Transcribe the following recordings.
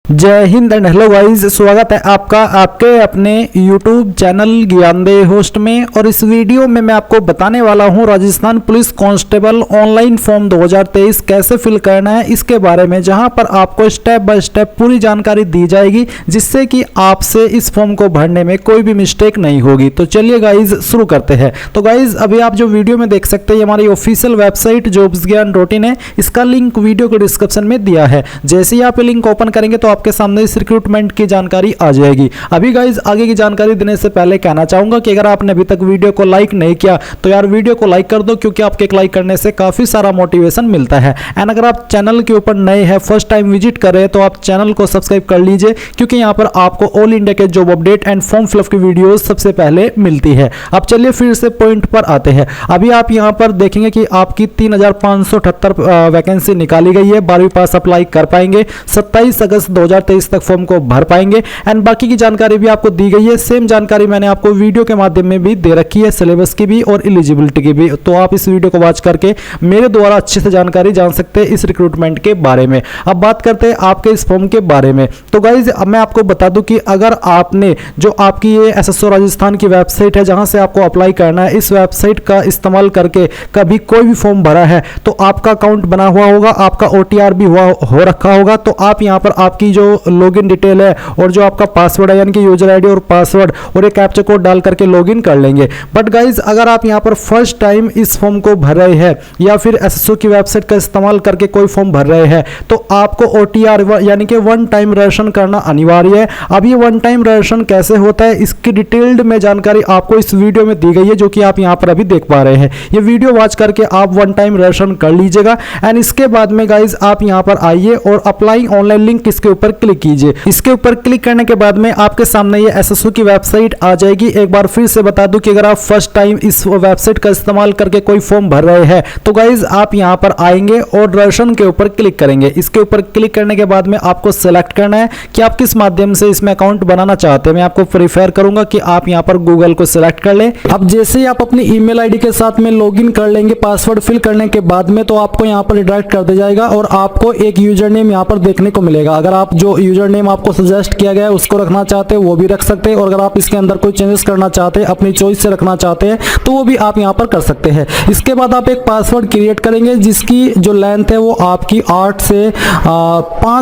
जय Hind and hello guys, स्वागत है आपका आपके अपने YouTube चैनल ज्ञानदेह होस्ट में। और इस वीडियो में मैं आपको बताने वाला हूं Rajasthan police constable online form 2023 कैसे फिल करना है इसके बारे में, जहां पर आपको स्टेप बाय स्टेप पूरी जानकारी दी जाएगी जिससे कि आपसे इस फॉर्म को भरने में कोई भी मिस्टेक नहीं होगी। तो चलिए गाइज शुरू करते हैं। तो गाइज अभी आप जो वीडियो में देख सकते हैं हमारी ऑफिशियल वेबसाइट jobsgyan.in है, इसका लिंक वीडियो के डिस्क्रिप्शन में दिया है। जैसे ही आप लिंक ओपन करेंगे तो आपके सामने इस रिक्रूटमेंट की जानकारी आ जाएगी। अभी गाइज आगे की जानकारी देने से पहले कहना चाहूंगा कि अगर आपने अभी तक वीडियो को लाइक नहीं किया तो यार वीडियो को लाइक कर दो, क्योंकि आपके एक लाइक करने से काफी सारा मोटिवेशन मिलता है। एंड अगर आप चैनल के ऊपर नए हैं, फर्स्ट टाइम विजिट कर रहे हैं, तो आप चैनल को सब्सक्राइब कर लीजिए, क्योंकि यहाँ पर आपको ऑल इंडिया के job update and form fill up की वीडियोस सबसे पहले मिलती है। अब चलिए फिर से पॉइंट पर आते हैं। अभी आप यहाँ पर देखेंगे कि आपकी 3578 वैकेंसी निकाली गई है। 12वीं पास अप्लाई कर पाएंगे, 27 अगस्त 2023 तक फॉर्म को भर पाएंगे। एंड बाकी की जानकारी भी आपको दी गई है। सेम जानकारी मैंने आपको वीडियो के माध्यम में भी दे रखी है, सिलेबस की भी और एलिजिबिलिटी की भी। तो आप इस वीडियो को वॉच करके मेरे द्वारा अच्छे से जानकारी जान सकते हैं इस रिक्रूटमेंट के बारे में। अब बात करते हैं आपके इस फॉर्म के बारे में। तो गाइज मैं आपको बता दूं कि अगर आपने जो आपकी ये एसएसओ राजस्थान की वेबसाइट है जहां से आपको अप्लाई करना है, इस वेबसाइट का इस्तेमाल करके कभी कोई भी फॉर्म भरा है तो आपका अकाउंट बना हुआ होगा, आपका OTR भी हो रखा होगा। तो आप यहां पर आपकी जो लॉगिन डिटेल है और जो आपका पासवर्ड है, यानी कि यूजर आईडी और पासवर्ड और एक कैप्चा कोड डाल करके लॉगिन कर लेंगे। बट गाइज अगर आप यहां पर फर्स्ट टाइम इस फॉर्म को भर रहे हैं या फिर एसएसओ की वेबसाइट का इस्तेमाल करके कोई फॉर्म भर रहे हैं तो आपको OTR यानी कि वन टाइम रजिस्ट्रेशन करना अनिवार्य है। अब ये वन टाइम रजिस्ट्रेशन कैसे होता है इसकी डिटेल्ड में जानकारी आपको इस वीडियो में दी गई है, जो कि आप यहां पर अभी देख पा रहे हैं। ये वीडियो वॉच करके आप वन टाइम रजिस्ट्रेशन कर लीजिएगा। एंड इसके बाद में गाइज आप यहां पर आइए और अप्लाई ऑनलाइन लिंक इसके ऊपर क्लिक कीजिए। इसके ऊपर क्लिक करने के बाद में आपके सामने ये एसएसओ की वेबसाइट आ जाएगी। एक बार फिर से बता दूं कि अगर आप फर्स्ट टाइम इस वेबसाइट का इस्तेमाल करके कोई फॉर्म भर रहे हैं तो गाइज आप यहां पर आएंगे और रजिस्ट्रेशन के ऊपर क्लिक करेंगे। इसके ऊपर क्लिक करने के बाद में आपको सेलेक्ट करना है कि आप किस माध्यम से इसमें अकाउंट बनाना चाहते हैं। मैं आपको प्रीफर करूंगा कि आप यहां पर गूगल को सिलेक्ट कर लें। अब जैसे ही आप अपनी ईमेल आईडी के साथ में लॉगिन कर लेंगे पासवर्ड फिल करने के बाद में, तो आपको यहां पर रिडायरेक्ट कर दिया जाएगा और आपको एक यूजर नेम यहां पर देखने को मिलेगा। अगर आप जो यूजर नेम आपको सजेस्ट किया गया है उसको रखना चाहते हैं वो भी रख सकते हैं, और अगर आप इसके अंदर कोई चेंजेस करना चाहते हैं, अपनी चॉइस से रखना चाहते हैं, तो वो भी आप यहां पर कर सकते हैं। इसके बाद आप एक पासवर्ड क्रिएट करेंगे जिसकी जो लेंथ है वो आपकी 5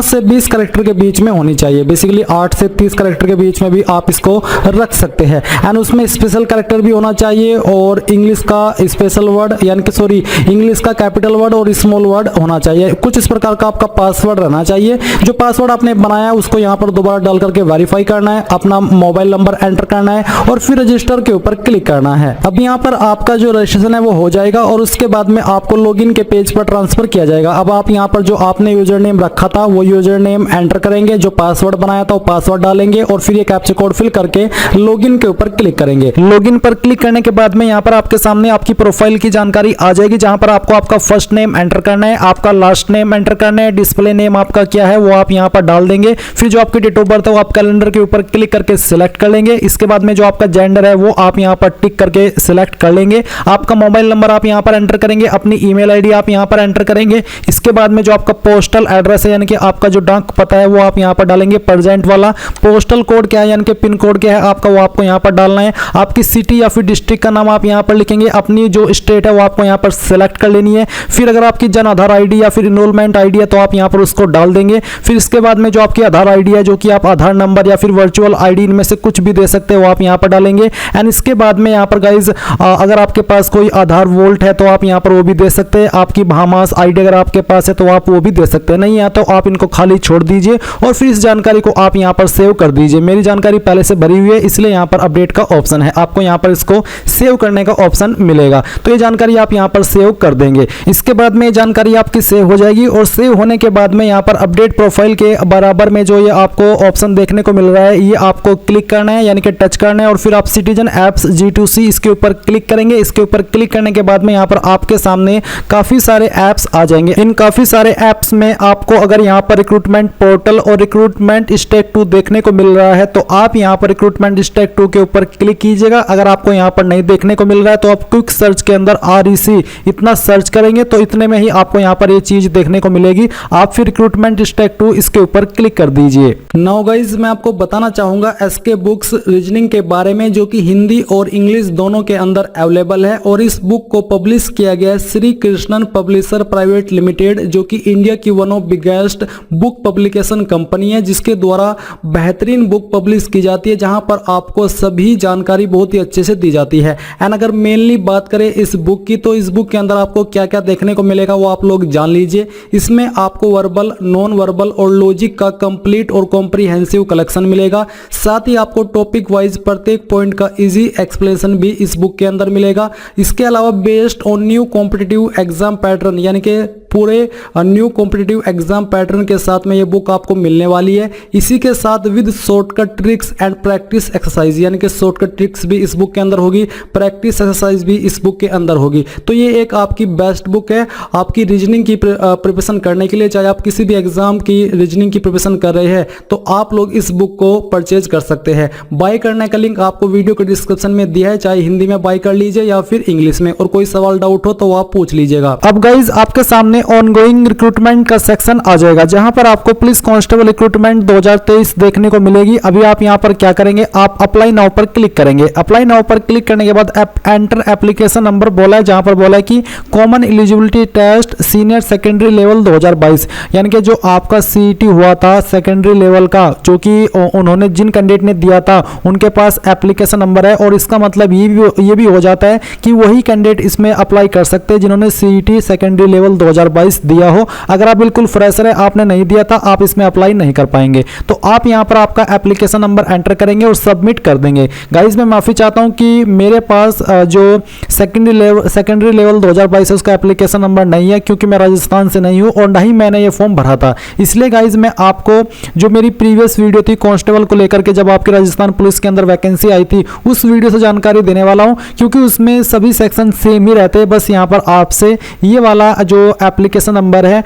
से 20 कैरेक्टर के बीच में होनी चाहिए। बेसिकली 8 से 30 कैरेक्टर के बीच में भी आप इसको रख सकते हैं। एंड उसमें स्पेशल कैरेक्टर भी होना चाहिए और इंग्लिश का स्पेशल वर्ड यानी कि सॉरी इंग्लिश का कैपिटल वर्ड और स्मॉल वर्ड होना चाहिए। कुछ इस प्रकार का आपका पासवर्ड रहना चाहिए। जो पासवर्ड आपने बनाया उसको यहाँ पर दोबारा डाल करके वेरीफाई करना है, अपना मोबाइल नंबर एंटर करना है और फिर रजिस्टर के ऊपर क्लिक करना है। अब यहाँ पर आपका जो रजिस्ट्रेशन है वो हो जाएगा और उसके बाद में आपको लॉगिन के पेज पर ट्रांसफर किया जाएगा। अब आप यहाँ पर जो आपने यूजर नेम रखा था वो यूजर नेम एंटर करेंगे, जो पासवर्ड बनाया था वो पासवर्ड डालेंगे और फिर ये कैप्चा कोड फिल करके लॉगिन के ऊपर क्लिक करेंगे। लॉगिन पर क्लिक करने के बाद में यहाँ पर आपके सामने आपकी प्रोफाइल की जानकारी आ जाएगी, जहां पर आपको आपका फर्स्ट नेम एंटर करना है, आपका लास्ट नेम एंटर करना है, डिस्प्ले नेम आपका क्या है वो आप यहाँ पर डाल देंगे। फिर जो आपकी डेट ऑफ बर्थ है वो आप कैलेंडर के ऊपर क्लिक करके सिलेक्ट कर लेंगे। इसके बाद में जो आपका जेंडर है वो आप यहाँ पर टिक करके सिलेक्ट कर लेंगे। आपका मोबाइल नंबर आप यहाँ पर एंटर करेंगे, अपनी ईमेल आईडी आप यहाँ पर एंटर करेंगे। इसके बाद में जो आपका पोस्टल एड्रेस है यानी कि आपका जो डाक पता है वो आप यहाँ पर डालेंगे, प्रेजेंट वाला। पोस्टल कोड क्या है यानी कि पिन कोड क्या है आपका वो आपको यहाँ पर डालना है। आपकी सिटी या फिर डिस्ट्रिक्ट का नाम आप यहाँ पर लिखेंगे। अपनी जो स्टेट है वो आपको यहाँ पर सिलेक्ट कर लेनी है। फिर अगर आपकी जन आधार आईडी या फिर इनरोलमेंट आईडी है तो आप यहाँ पर उसको डाल देंगे। फिर इसके बाद में जो आपकी आधार आईडी है, जो कि आप आधार नंबर या फिर वर्चुअल आईडी इनमें से कुछ भी दे सकते हैं, वो आप यहाँ पर डालेंगे। एंड इसके बाद में यहाँ पर गाइज अगर आपके पास कोई आधार वोल्ट है तो आप यहाँ पर वो भी दे सकते हैं। आपकी भामास आईडी अगर आपके पास है तो आप वो भी दे सकते हैं। नहीं है तो आप इनको खाली छोड़ दीजिए और फिर इस जानकारी को आप यहाँ पर सेव कर दीजिए। मेरी जानकारी पहले से भरी हुई है इसलिए यहाँ पर अपडेट का ऑप्शन है, आपको यहाँ पर इसको सेव करने का ऑप्शन मिलेगा। तो ये जानकारी आप यहाँ पर सेव कर देंगे। इसके बाद में जानकारी आपकी सेव हो जाएगी और सेव होने के बाद में यहाँ पर अपडेट प्रोफाइल के बराबर में जो ये आपको ऑप्शन देखने को मिल रहा है ये आपको क्लिक करना है यानी कि टच करना है और फिर आप सिटीजन एप्स G2C इसके ऊपर क्लिक करेंगे। इसके ऊपर क्लिक करने के बाद में यहाँ पर आपके सामने काफी सारे एप्स आ जाएंगे। इन काफी सारे एप्स में आपको अगर यहाँ पर रिक्रूटमेंट पोर्टल और रिक्रूटमेंट स्टेक 2 देखने को मिल रहा है तो आप यहाँ पर रिक्रूटमेंट स्टेक 2 के ऊपर क्लिक कीजिएगा। अगर आपको यहाँ पर नहीं देखने को मिल रहा है तो आप क्विक सर्च के अंदर REC इतना सर्च करेंगे तो इतने में ही आपको यहाँ पर ये चीज देखने को मिलेगी। आप फिर रिक्रूटमेंट स्टेक 2 इसके ऊपर क्लिक कर दीजिए। नाउ गाइज मैं आपको बताना चाहूंगा एसके बुक्स रीजनिंग के बारे में, जो कि हिंदी और इंग्लिश दोनों के अंदर अवेलेबल है। और इस बुक को पब्लिश किया गया Shri Krishnan publisher private limited, जो कि इंडिया की one of biggest book publication company है, जिसके द्वारा बेहतरीन बुक पब्लिश की जाती है, जहां पर आपको सभी जानकारी बहुत ही अच्छे से दी जाती है। एंड अगर मेनली बात करें इस बुक की, तो इस बुक के अंदर आपको क्या क्या देखने को मिलेगा वो आप लोग जान लीजिए। इसमें आपको वर्बल, नॉन वर्बल और लॉजिक का कंप्लीट और कॉम्प्रिहेंसिव कलेक्शन मिलेगा। साथ ही आपको टॉपिक वाइज प्रत्येक पॉइंट का इजी एक्सप्लेनेशन भी इस बुक के अंदर मिलेगा। इसके अलावा based on new competitive exam pattern, यानी कि पूरे न्यू कॉम्पिटिटिव एग्जाम पैटर्न के साथ में ये बुक आपको मिलने वाली है। इसी के साथ with shortcut tricks and practice exercise, यानी कि शॉर्टकट ट्रिक्स भी इस बुक के अंदर होगी, प्रैक्टिस एक्सरसाइज भी इस बुक के अंदर होगी। तो ये एक आपकी बेस्ट बुक है आपकी रीजनिंग की प्रिपरेशन करने के लिए। चाहे आप किसी भी एग्जाम की रीजनिंग की प्रिपरेशन कर रहे हैं तो आप लोग इस बुक को परचेज कर सकते हैं। बाय करने का लिंक आपको वीडियो के डिस्क्रिप्शन में दिया है, चाहे हिंदी में बाय कर लीजिए या फिर इंग्लिश में। और कोई सवाल डाउट हो तो आप पूछ लीजिएगा। अब गाइज आपके सामने ऑनगोइंग रिक्रूटमेंट का सेक्शन आ जाएगा, जहां पर आपको पुलिस कांस्टेबल रिक्रूटमेंट 2023 देखने को मिलेगी। अभी आप यहां पर क्या करेंगे, आप अप्लाई नाउ पर क्लिक करेंगे। अप्लाई नाउ पर क्लिक करने के बाद एंटर एप्लीकेशन नंबर बोला है, जहां पर बोला है कि common eligibility test senior secondary level 2022, यानी कि जो आपका सीईटी हुआ था सेकेंडरी लेवल का, जो कि उन्होंने जिन कैंडिडेट ने दिया था उनके पास एप्लीकेशन नंबर है। और इसका मतलब ये भी हो जाता है कि वही कैंडिडेट इसमें अप्लाई कर सकते हैं जिन्होंने सीईटी सेकेंडरी लेवल 2022 दिया हो। अगर आप बिल्कुल फ्रेशर है, आपने नहीं दिया था, आप इसमें अप्लाई नहीं कर पाएंगे। तो आप यहां पर आपका एप्लीकेशन नंबर एंटर करेंगे और सबमिट कर देंगे। गाइज मैं माफी चाहता हूं कि मेरे पास जो सेकेंडरी लेवल 2022 है उसका एप्लीकेशन नंबर नहीं है, क्योंकि मैं राजस्थान से नहीं हूं और ना ही मैंने ये फॉर्म भरा था। इसलिए गाइज मैं आपको जो मेरी प्रीवियस वीडियो थी कांस्टेबल को लेकर के, जब आपकी राजस्थान पुलिस के अंदर वैकेंसी आई थी, उस वीडियो से जानकारी देने वाला हूं, क्योंकि उसमें सभी सेक्शन सेम ही रहते हैं। बस यहां पर आपसे ये वाला जो एप्लीकेशन नंबर है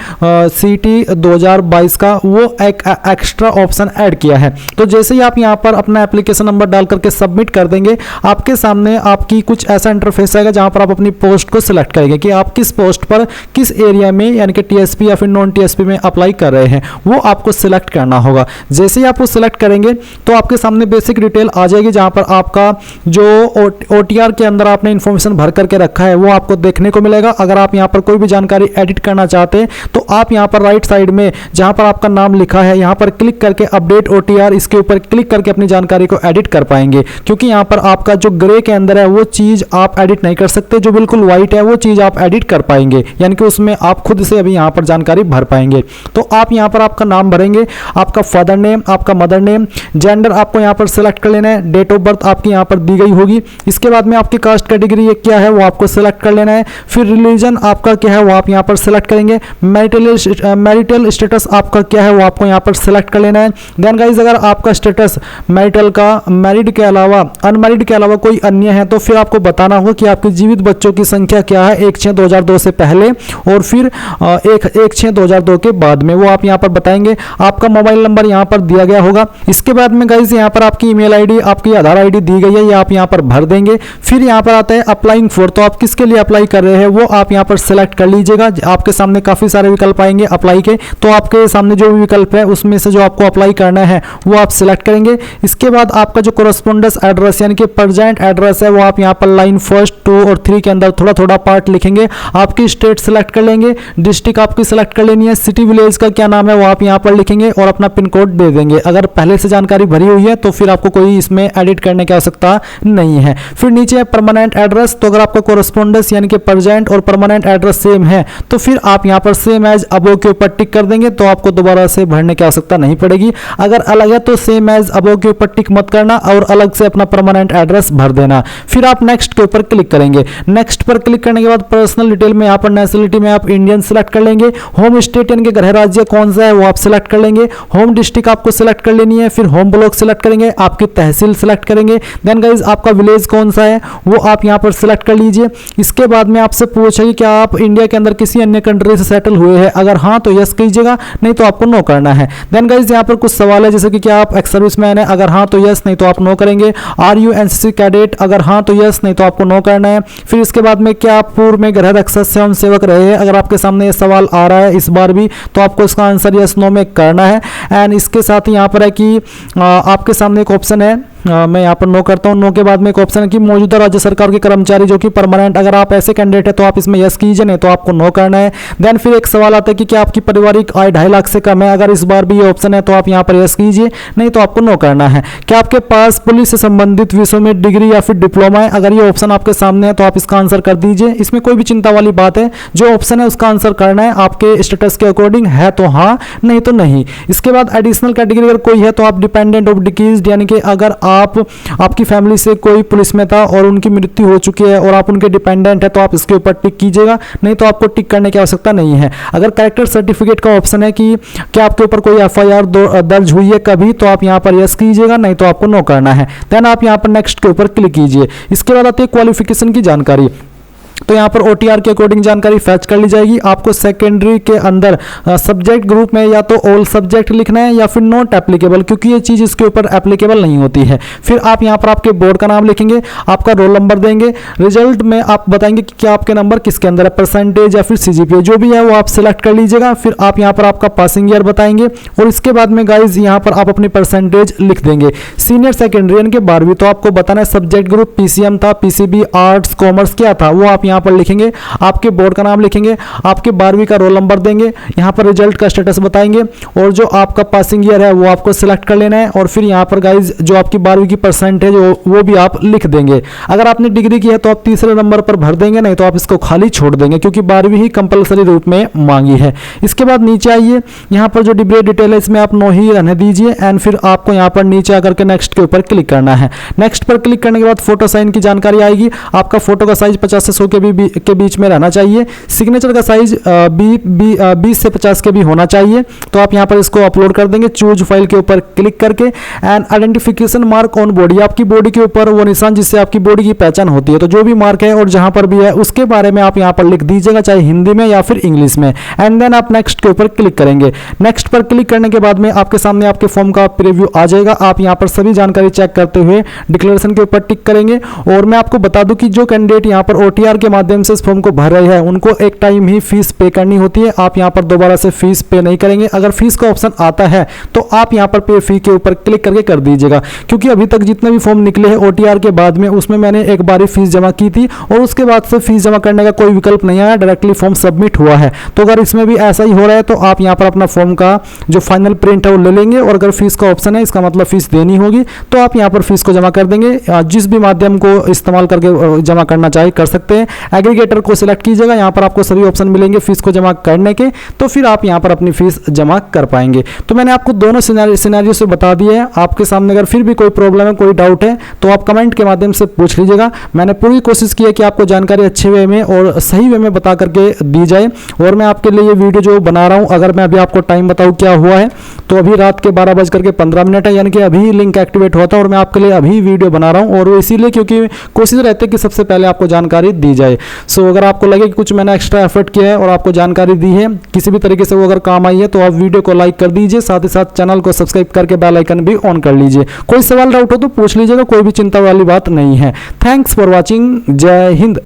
सीटी 2022 का, वो एक एक्स्ट्रा ऑप्शन ऐड किया है। तो जैसे ही आप यहां पर अपना एप्लीकेशन नंबर डाल करके सबमिट कर देंगे, आपके सामने आपकी कुछ ऐसा इंटरफेस आएगा जहां पर आप अपनी पोस्ट को सिलेक्ट करेंगे कि आप किस पोस्ट पर किस एरिया में, यानी कि टीएसपी या फिर नॉन टीएसपी में अप्लाई कर रहे हैं, वो आपको सिलेक्ट करना होगा। जैसे ही आप वो सिलेक्ट करेंगे तो आपके सामने बेसिक डिटेल आ जाएगी, जहां पर आपका जो ओटीआर के अंदर आपने इंफॉर्मेशन भर करके रखा है वो आपको देखने को मिलेगा। अगर आप यहां पर कोई भी जानकारी एडिट करना चाहते हैं तो आप यहां पर राइट साइड में जहां पर आपका नाम लिखा है, यहां पर क्लिक करके अपडेट ओटीआर, इसके ऊपर क्लिक करके अपनी जानकारी को एडिट कर पाएंगे। क्योंकि यहां पर आपका जो ग्रे के अंदर है वो चीज आप एडिट नहीं कर सकते, जो बिल्कुल व्हाइट है वो चीज आप एडिट कर पाएंगे, यानी कि उसमें आप खुद से अभी यहां पर जानकारी भर पाएंगे। तो आप यहां पर आपका नाम भरेंगे, आपका फादर नेम, आपका मदर नेम, जेंडर आपको यहां पर सिलेक्ट कर लेना है, डेट ऑफ बर्थ आपकी यहां पर दी गई होगी। इसके बाद में आपकी कास्ट कैटेगरी क्या है वो आपको सिलेक्ट कर लेना है। फिर रिलीजन आपका क्या है वो आप यहां पर सिलेक्ट करेंगे। मैरिटल स्टेटस आपका क्या है वो आपको यहां पर सिलेक्ट कर लेना है। देन गाइस अगर आपका स्टेटस मैरिटल का मैरिड के अलावा अनमैरिड के अलावा कोई अन्य है, तो फिर आपको बताना होगा कि आपके जीवित बच्चों की संख्या क्या है 1/6/2002 से पहले और फिर 1/6/2002 के बाद में, वो आप यहां पर बताएंगे। आपका मोबाइल नंबर यहां पर दिया गया होगा। इसके बाद में गाइस यहां पर आपकी ईमेल आईडी, आपकी आधार आईडी दी गई है, ये आप यहां पर भर देंगे। फिर यहां पर आता है अप्लाइंग फॉर, तो आप किसके लिए अप्लाई कर रहे हैं वो आप यहां पर सिलेक्ट कर लीजिएगा। आपके सामने काफी सारे विकल्प आएंगे अप्लाई के, तो आपके सामने जो भी विकल्प है उसमें से जो आपको अप्लाई करना है वो आप सिलेक्ट करेंगे। इसके बाद आपका जो कोरेस्पोंडेंस एड्रेस यानी कि प्रेजेंट एड्रेस है वो आप यहां पर लाइन 1, 2 और 3 के अंदर थोड़ा थोड़ा पार्ट लिखेंगे। आपकी स्टेट सिलेक्ट कर लेंगे, डिस्ट्रिक्ट आपकी सिलेक्ट कर लेनी है, सिटी विलेज का क्या नाम है वो आप यहां पर लिखेंगे और अपना पिन कोड दे देंगे। अगर पहले से जानकारी भरी हुई है तो फिर आपको कोई इसमें एडिट करने की आवश्यकता नहीं है। फिर नीचे है परमानेंट एड्रेस, तो अगर आपका कोरेस्पोंडेंस यानी कि प्रेजेंट और परमानेंट एड्रेस सेम है तो फिर आप यहां पर सेम एज अबव के ऊपर टिक कर देंगे, तो आपको दोबारा से भरने की आवश्यकता नहीं पड़ेगी। अगर अलग है तो सेम एज अबव के ऊपर टिक मत करना और अलग से अपना परमानेंट एड्रेस भर देना। फिर आप नेक्स्ट के ऊपर क्लिक करेंगे। नेक्स्ट पर क्लिक करने के बाद पर्सनल डिटेल में यहां पर नेशनलिटी में आप इंडियन सिलेक्ट कर लेंगे। होम स्टेट यानी कि गृह राज्य कौन सा है वो आप सिलेक्ट कर लेंगे। होम डिस्ट्रिक्ट आपको सिलेक्ट कर लेनी है। फिर होम ब्लॉक सिलेक्ट करेंगे, आपकी तहसील सिलेक्ट करेंगे। देन गाइज आपका विलेज कौन सा है वो आप यहां पर सिलेक्ट कर लीजिए। इसके बाद में आपसे पूछेगी कि आप इंडिया के अंदर किसी अन्य अपने कंट्री से सेटल हुए हैं, अगर हाँ तो यस कीजिएगा, नहीं तो आपको नो करना है। देन गाइज यहाँ पर कुछ सवाल है जैसे कि क्या आप एक्स सर्विसमैन है, अगर हाँ तो यस, नहीं तो आप नो करेंगे। आर यू एनसीसी कैडेट, अगर हाँ तो यस, नहीं तो आपको नो करना है। फिर इसके बाद में क्या आप पूर्व में गृह रक्षक स्वयं सेवक रहे हैं, अगर आपके सामने ये सवाल आ रहा है इस बार भी तो आपको इसका आंसर यस नो में करना है। एंड इसके साथ ही यहाँ पर है कि आपके सामने एक ऑप्शन है, मैं यहाँ पर नो करता हूँ। नो के बाद में एक ऑप्शन है कि मौजूदा राज्य सरकार के कर्मचारी जो कि परमानेंट, अगर आप ऐसे कैंडिडेट है तो आप इसमें यस कीजिए, नहीं तो आपको नो करना है। देन फिर एक सवाल आता है कि क्या आपकी पारिवारिक आय 2.5 लाख से कम है, अगर इस बार भी ये ऑप्शन है तो आप यहाँ पर यस कीजिए, नहीं तो आपको नो करना है। क्या आपके पास पुलिस से संबंधित विषयों में डिग्री या फिर डिप्लोमा है, अगर ये ऑप्शन आपके सामने है तो आप इसका आंसर कर दीजिए। इसमें कोई भी चिंता वाली बात है, जो ऑप्शन है उसका आंसर करना है, आपके स्टेटस के अकॉर्डिंग है तो हाँ, नहीं तो नहीं। इसके बाद एडिशनल कैटेगरी अगर कोई है तो आप डिपेंडेंट ऑफ डिकीज, यानी कि अगर आपकी फैमिली से कोई पुलिस में था और उनकी मृत्यु हो चुकी है और आप उनके डिपेंडेंट है तो आप इसके ऊपर टिक कीजिएगा, नहीं तो आपको टिक करने की आवश्यकता नहीं है। अगर कैरेक्टर सर्टिफिकेट का ऑप्शन है कि क्या आपके ऊपर कोई एफआईआर दर्ज हुई है कभी, तो आप यहाँ पर यस कीजिएगा, नहीं तो आपको नो करना है। देन आप यहाँ पर नेक्स्ट के ऊपर क्लिक कीजिए। इसके बाद आती है क्वालिफिकेशन की जानकारी। तो यहाँ पर ओटीआर के अकॉर्डिंग जानकारी फैच कर ली जाएगी। आपको सेकेंडरी के अंदर सब्जेक्ट ग्रुप में या तो ऑल सब्जेक्ट लिखना है या फिर नॉट एप्लीकेबल, क्योंकि ये चीज़ इसके ऊपर एप्लीकेबल नहीं होती है। फिर आप यहाँ पर आपके बोर्ड का नाम लिखेंगे, आपका रोल नंबर देंगे, रिजल्ट में आप बताएंगे कि क्या आपके नंबर किसके अंदर है, परसेंटेज या फिर सीजीपीए, जो भी है वो आप सिलेक्ट कर लीजिएगा। फिर आप यहाँ पर आपका पासिंग ईयर बताएंगे और इसके बाद में गाइज यहाँ पर आप अपनी परसेंटेज लिख देंगे। सीनियर सेकेंडरी यानी कि 12वीं, तो आपको बताना है सब्जेक्ट ग्रुप पीसीएम था, पीसीबी, आर्ट्स, कॉमर्स क्या था, वो आप यहाँ पर लिखेंगे। आपके बोर्ड का नाम लिखेंगे, आपके 12वीं का रोल नंबर देंगे, यहाँ पर रिजल्ट का स्टेटस बताएंगे और जो आपका पासिंग ईयर है वो आपको सिलेक्ट कर लेना है। और फिर यहाँ पर गाइज जो आपकी 12वीं की परसेंटेज वो भी आप लिख देंगे। अगर आपने डिग्री की है तो आप तीसरे नंबर पर भर देंगे, नहीं तो आप इसको खाली छोड़ देंगे, क्योंकि 12वीं ही कंपलसरी रूप में मांगी है। इसके बाद नीचे आइए, यहाँ पर जो डिग्री डिटेल है इसमें आप नो ही रहने दीजिए। एंड फिर आपको यहाँ पर नीचे आकर के नेक्स्ट के ऊपर क्लिक करना है। नेक्स्ट पर क्लिक करने के बाद फोटो साइन की जानकारी आएगी। आपका फोटो का साइज 50 से 100 के बीच में रहना चाहिए। सिग्नेचर का साइज 20 से 50 के भी होना चाहिए। तो आप यहाँ पर इसको अपलोड कर देंगे चूज फाइल के ऊपर क्लिक करके। And identification mark on body, आपकी बॉडी के ऊपर वो निशान जिससे आपकी बॉडी की पहचान होती है, तो जो भी मार्क है और जहां पर भी है उसके बारे में आप यहाँ पर लिख दीजिएगा, चाहे हिंदी में या फिर इंग्लिश में। एंड देन आप नेक्स्ट के ऊपर क्लिक करेंगे। नेक्स्ट पर क्लिक करने के बाद में आपके सामने आपके फॉर्म का प्रीव्यू आ जाएगा। आप यहाँ पर सभी जानकारी चेक करते हुए डिक्लेरेशन के ऊपर टिक करेंगे। और मैं आपको बता दूं कि जो कैंडिडेट यहाँ पर ओटीआर के माध्यम से इस फॉर्म को भर रहे हैं उनको एक टाइम ही फीस पे करनी होती है। आप यहाँ पर दोबारा से फीस पे नहीं करेंगे। अगर फीस का ऑप्शन आता है तो आप यहाँ पर पे फी के ऊपर क्लिक करके कर दीजिएगा, क्योंकि अभी तक जितने भी फॉर्म निकले हैं ओटीआर के बाद में उसमें मैंने एक बार ही फीस जमा की थी और उसके बाद से फीस जमा करने का कोई विकल्प नहीं आया, डायरेक्टली फॉर्म सबमिट हुआ है। तो अगर इसमें भी ऐसा ही हो रहा है तो आप यहाँ पर अपना फॉर्म का जो फाइनल प्रिंट है वो ले लेंगे और अगर फीस का ऑप्शन है इसका मतलब फीस देनी होगी, तो आप यहाँ पर फीस को जमा कर देंगे। जिस भी माध्यम को इस्तेमाल करके जमा करना चाहे कर सकते हैं। एग्रीगेटर को सिलेक्ट कीजिएगा, यहाँ पर आपको सभी ऑप्शन मिलेंगे फीस को जमा करने के, तो फिर आप यहाँ पर अपनी फीस जमा कर पाएंगे। तो मैंने आपको दोनों सिनेरियो से बता दिए हैं। आपके सामने अगर फिर भी कोई प्रॉब्लम है, कोई डाउट है तो आप कमेंट के माध्यम से पूछ लीजिएगा। मैंने पूरी कोशिश की है कि आपको जानकारी अच्छे वे में और सही वे में बता करके दी जाए। और मैं आपके लिए ये वीडियो जो बना रहा हूँ, अगर मैं अभी आपको टाइम बताऊँ क्या हुआ है, तो अभी रात के 12:15 है, यानी कि अभी लिंक एक्टिवेट हुआ था और मैं आपके लिए अभी वीडियो बना रहा हूँ। और इसीलिए क्योंकि कोशिश रहती है कि सबसे पहले आपको जानकारी दी जाए। सो अगर आपको लगे कि कुछ मैंने एक्स्ट्रा एफर्ट किया है और आपको जानकारी दी है किसी भी तरीके से वो अगर काम आई है, तो आप वीडियो को लाइक कर दीजिए, साथ ही साथ चैनल को सब्सक्राइब करके बेल आइकन भी ऑन कर लीजिए। कोई सवाल डाउट हो तो पूछ लीजिएगा, कोई भी चिंता वाली बात नहीं है। Thanks for watching. जय हिंद।